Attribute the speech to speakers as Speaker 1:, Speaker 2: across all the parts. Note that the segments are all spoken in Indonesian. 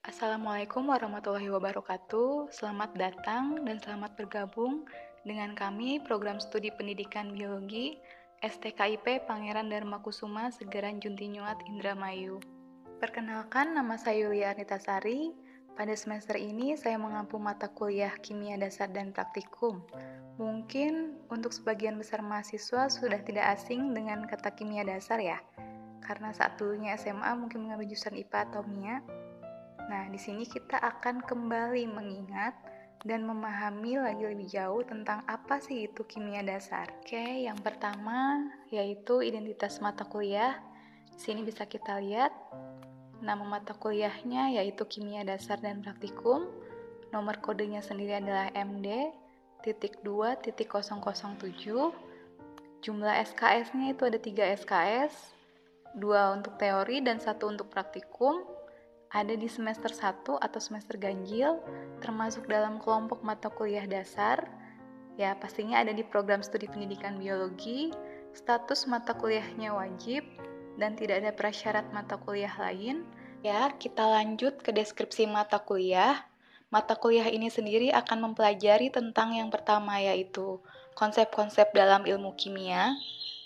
Speaker 1: Assalamualaikum warahmatullahi wabarakatuh. Selamat datang dan selamat bergabung dengan kami program studi pendidikan biologi STKIP Pangeran Darmakusuma Segaran Juntinyuat Indramayu. Perkenalkan, nama saya Yulia Anitasari. Pada semester ini saya mengampu mata kuliah Kimia Dasar dan Praktikum. Mungkin untuk sebagian besar mahasiswa sudah tidak asing dengan kata kimia dasar ya, karena saat dulunya SMA mungkin mengambil jurusan IPA atau MIA. Nah, di sini kita akan kembali mengingat dan memahami lagi lebih jauh tentang apa sih itu kimia dasar. Oke, yang pertama yaitu identitas mata kuliah. Di sini bisa kita lihat nama mata kuliahnya yaitu Kimia Dasar dan Praktikum. Nomor kodenya sendiri adalah MD.2.007. Jumlah SKS-nya itu ada 3 SKS, 2 untuk teori dan 1 untuk praktikum. Ada di semester 1 atau semester ganjil, termasuk dalam kelompok mata kuliah dasar. Ya, pastinya ada di program studi pendidikan biologi, status mata kuliahnya wajib, dan tidak ada prasyarat mata kuliah lain. Ya, kita lanjut ke deskripsi mata kuliah. Mata kuliah ini sendiri akan mempelajari tentang yang pertama yaitu konsep-konsep dalam ilmu kimia,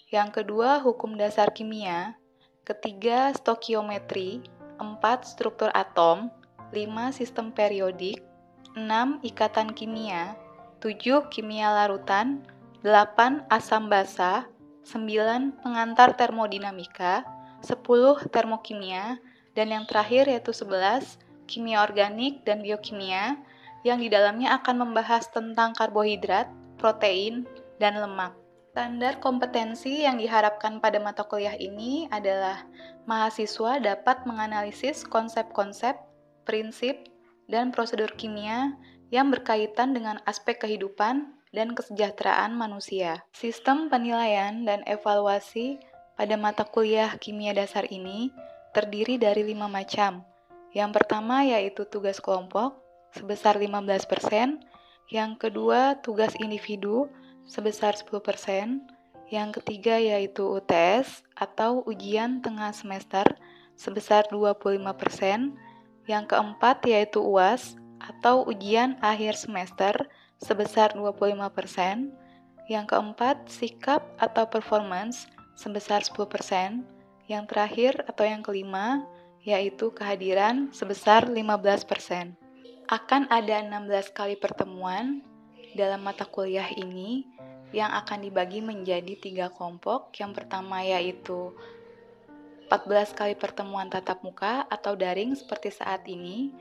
Speaker 1: yang kedua hukum dasar kimia, ketiga stokiometri, 4 struktur atom, 5 sistem periodik, 6 ikatan kimia, 7 kimia larutan, 8 asam basa, 9 pengantar termodinamika, 10 termokimia, dan yang terakhir yaitu 11 kimia organik dan biokimia, yang di dalamnya akan membahas tentang karbohidrat, protein, dan lemak. Standar kompetensi yang diharapkan pada mata kuliah ini adalah mahasiswa dapat menganalisis konsep-konsep, prinsip, dan prosedur kimia yang berkaitan dengan aspek kehidupan dan kesejahteraan manusia. Sistem penilaian dan evaluasi pada mata kuliah kimia dasar ini terdiri dari 5 macam. Yang pertama yaitu tugas kelompok sebesar 15%, yang kedua tugas individu sebesar 10%, yang ketiga yaitu UTS atau ujian tengah semester sebesar 25%, yang keempat yaitu UAS atau ujian akhir semester sebesar 25%, yang keempat sikap atau performance sebesar 10%, yang terakhir atau yang kelima yaitu kehadiran sebesar 15%. Akan ada 16 kali pertemuan dalam mata kuliah ini yang akan dibagi menjadi 3 kelompok. Yang pertama yaitu 14 kali pertemuan tatap muka atau daring seperti saat ini.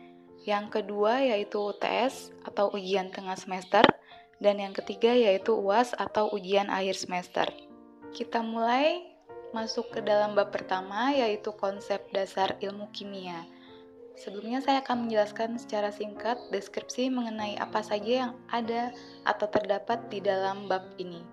Speaker 1: Yang kedua yaitu UTS atau ujian tengah semester. Dan yang ketiga yaitu UAS atau ujian akhir semester. Kita mulai masuk ke dalam bab pertama yaitu konsep dasar ilmu kimia. Sebelumnya saya akan menjelaskan secara singkat deskripsi mengenai apa saja yang ada atau terdapat di dalam bab ini.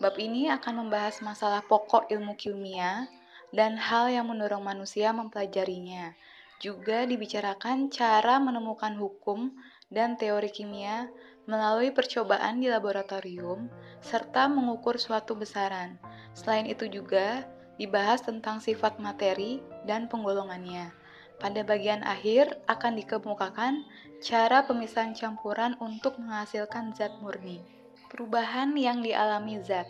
Speaker 1: Bab ini akan membahas masalah pokok ilmu kimia dan hal yang mendorong manusia mempelajarinya. Juga dibicarakan cara menemukan hukum dan teori kimia melalui percobaan di laboratorium serta mengukur suatu besaran. Selain itu juga dibahas tentang sifat materi dan penggolongannya. Pada bagian akhir akan dikemukakan cara pemisahan campuran untuk menghasilkan zat murni. Perubahan yang dialami zat.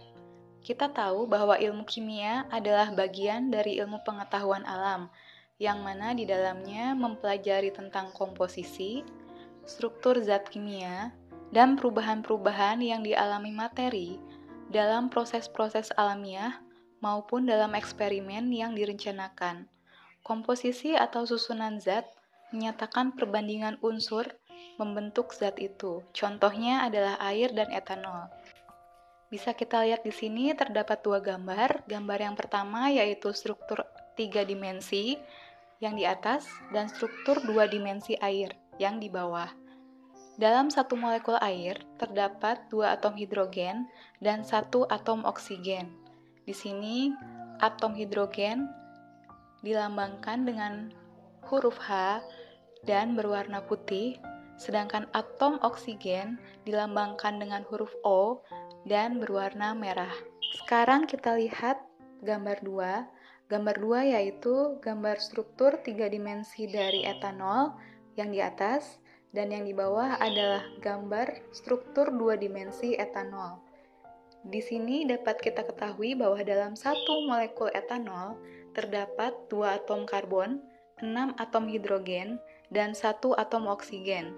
Speaker 1: Kita tahu bahwa ilmu kimia adalah bagian dari ilmu pengetahuan alam, yang mana di dalamnya mempelajari tentang komposisi, struktur zat kimia, dan perubahan-perubahan yang dialami materi dalam proses-proses alamiah maupun dalam eksperimen yang direncanakan. Komposisi atau susunan zat menyatakan perbandingan unsur membentuk zat itu. Contohnya adalah air dan etanol. Bisa kita lihat di sini terdapat 2 gambar. Gambar yang pertama yaitu struktur 3 dimensi yang di atas dan struktur 2 dimensi air yang di bawah. Dalam satu molekul air terdapat 2 atom hidrogen dan 1 atom oksigen. Di sini atom hidrogen dilambangkan dengan huruf H dan berwarna putih, sedangkan atom oksigen dilambangkan dengan huruf O dan berwarna merah. Sekarang kita lihat gambar 2. Gambar 2 yaitu gambar struktur 3 dimensi dari etanol yang di atas, dan yang di bawah adalah gambar struktur 2 dimensi etanol. Di sini dapat kita ketahui bahwa dalam satu molekul etanol terdapat 2 atom karbon, 6 atom hidrogen, dan 1 atom oksigen.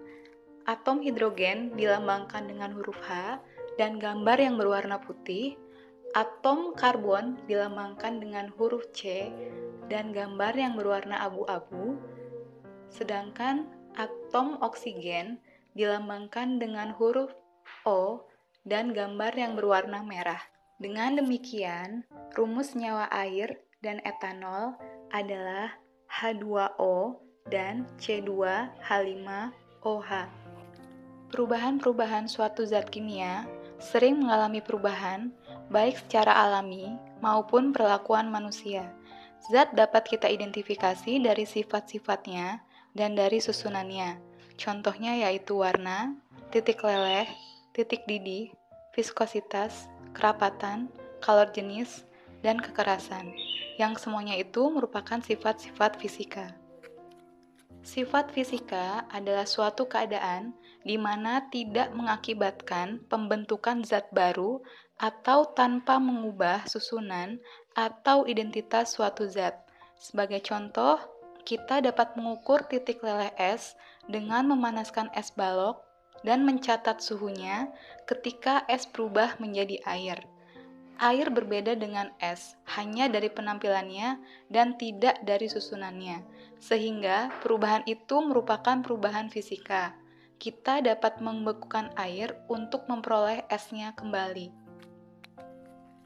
Speaker 1: Atom hidrogen dilambangkan dengan huruf H dan gambar yang berwarna putih. Atom karbon dilambangkan dengan huruf C dan gambar yang berwarna abu-abu. Sedangkan atom oksigen dilambangkan dengan huruf O dan gambar yang berwarna merah. Dengan demikian, rumus senyawa air dan etanol adalah H2O dan C2H5OH. Perubahan-perubahan suatu zat kimia sering mengalami perubahan baik secara alami maupun perlakuan manusia. Zat dapat kita identifikasi dari sifat-sifatnya dan dari susunannya. Contohnya yaitu warna, titik leleh, titik didih, viskositas, kerapatan, kalor jenis, dan kekerasan, yang semuanya itu merupakan sifat-sifat fisika. Sifat fisika adalah suatu keadaan di mana tidak mengakibatkan pembentukan zat baru atau tanpa mengubah susunan atau identitas suatu zat. Sebagai contoh, kita dapat mengukur titik leleh es dengan memanaskan es balok dan mencatat suhunya ketika es berubah menjadi air. Air berbeda dengan es, hanya dari penampilannya dan tidak dari susunannya, sehingga perubahan itu merupakan perubahan fisika. Kita dapat membekukan air untuk memperoleh esnya kembali.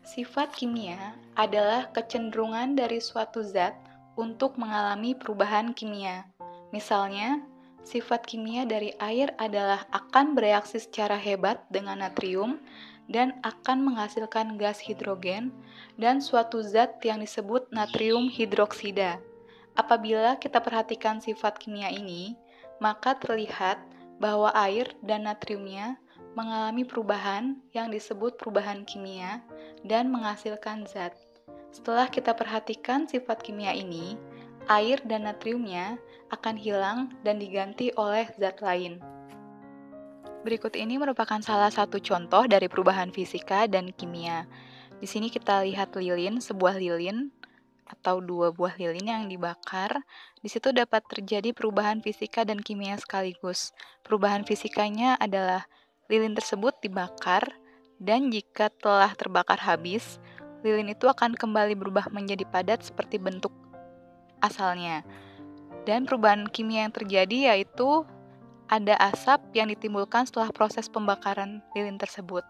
Speaker 1: Sifat kimia adalah kecenderungan dari suatu zat untuk mengalami perubahan kimia. Misalnya, sifat kimia dari air adalah akan bereaksi secara hebat dengan natrium dan akan menghasilkan gas hidrogen dan suatu zat yang disebut natrium hidroksida. Apabila kita perhatikan sifat kimia ini, maka terlihat bahwa air dan natriumnya mengalami perubahan yang disebut perubahan kimia dan menghasilkan zat. Setelah kita perhatikan sifat kimia ini, air dan natriumnya akan hilang dan diganti oleh zat lain. Berikut ini merupakan salah satu contoh dari perubahan fisika dan kimia. Di sini kita lihat lilin, sebuah lilin atau 2 buah lilin yang dibakar. Di situ dapat terjadi perubahan fisika dan kimia sekaligus. Perubahan fisikanya adalah lilin tersebut dibakar, dan jika telah terbakar habis, lilin itu akan kembali berubah menjadi padat seperti bentuk asalnya. Dan perubahan kimia yang terjadi yaitu ada asap yang ditimbulkan setelah proses pembakaran lilin tersebut.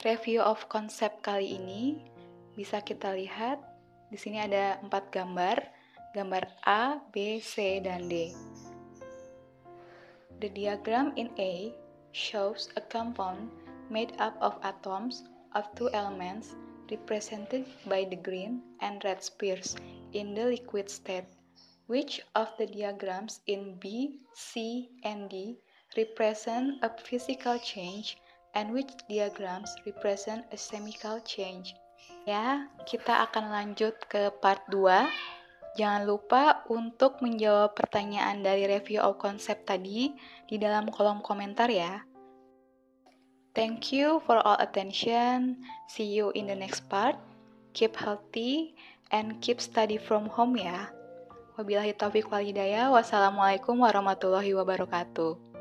Speaker 1: Review of concept kali ini bisa kita lihat di sini ada 4 gambar, gambar A, B, C, dan D. The diagram in A shows a compound made up of atoms of 2 elements represented by the green and red spheres in the liquid state. Which of the diagrams in B, C, and D represent a physical change and which diagrams represent a chemical change? Ya, kita akan lanjut ke part 2. Jangan lupa untuk menjawab pertanyaan dari review of concept tadi di dalam kolom komentar ya. Thank you for all attention. See you in the next part. Keep healthy and keep study from home ya. Wabillahi taufiq wal hidayah. Wassalamualaikum warahmatullahi wabarakatuh.